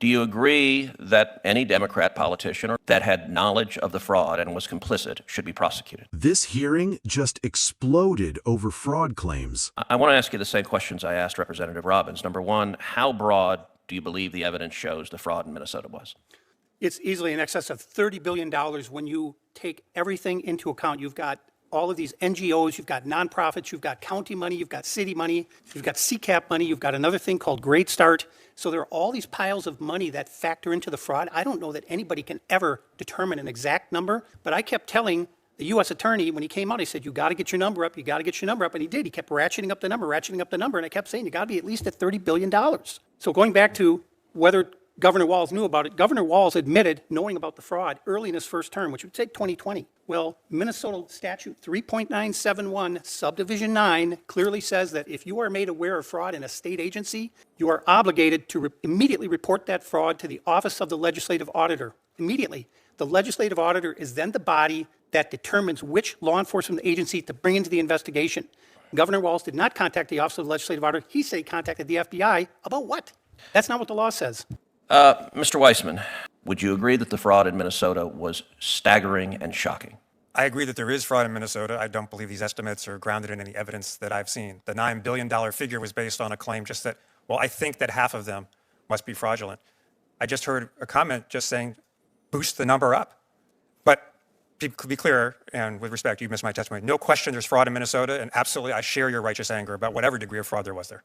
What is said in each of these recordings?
Do you agree that any Democrat politician that had knowledge of the fraud and was complicit should be prosecuted? This hearing just exploded over fraud claims. I want to ask you the same questions I asked Representative Robbins. Number one, how broad do you believe the evidence shows the fraud in Minnesota was? It's easily in excess of $30 billion when you take everything into account. You've got all of these NGOs, you've got nonprofits, you've got county money, you've got city money, you've got CCAP money, you've got another thing called Great Start. So there are all these piles of money that factor into the fraud. I don't know that anybody can ever determine an exact number, but I kept telling the U.S. attorney when he came out, he said, you got to get your number up, you got to get your number up, and he did. He kept ratcheting up the number, and I kept saying, you got to be at least at $30 billion. So going back to whether Governor Walz knew about it, Governor Walz admitted knowing about the fraud early in his first term, which would take 2020. Well, Minnesota statute 3.971 subdivision 9 clearly says that if you are made aware of fraud in a state agency, you are obligated to immediately report that fraud to the Office of the Legislative Auditor. Immediately. The Legislative Auditor is then the body that determines which law enforcement agency to bring into the investigation. Governor Walz did not contact the Office of the Legislative Auditor. He said he contacted the FBI. About what? That's not what the law says. Mr. Weissman, would you agree that the fraud in Minnesota was staggering and shocking? I agree that there is fraud in Minnesota. I don't believe these estimates are grounded in any evidence that I've seen. The $9 billion figure was based on a claim just that, well, I think that half of them must be fraudulent. I just heard a comment just saying, boost the number up. But to be clear, and with respect, you missed my testimony, no question there's fraud in Minnesota, and absolutely I share your righteous anger about whatever degree of fraud there was there.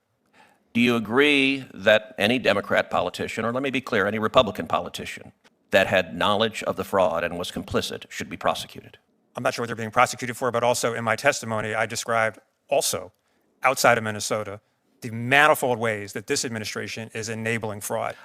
Do you agree that any Democrat politician, or let me be clear, any Republican politician that had knowledge of the fraud and was complicit should be prosecuted? I'm not sure what they're being prosecuted for, but also in my testimony, I described also outside of Minnesota the manifold ways that this administration is enabling fraud.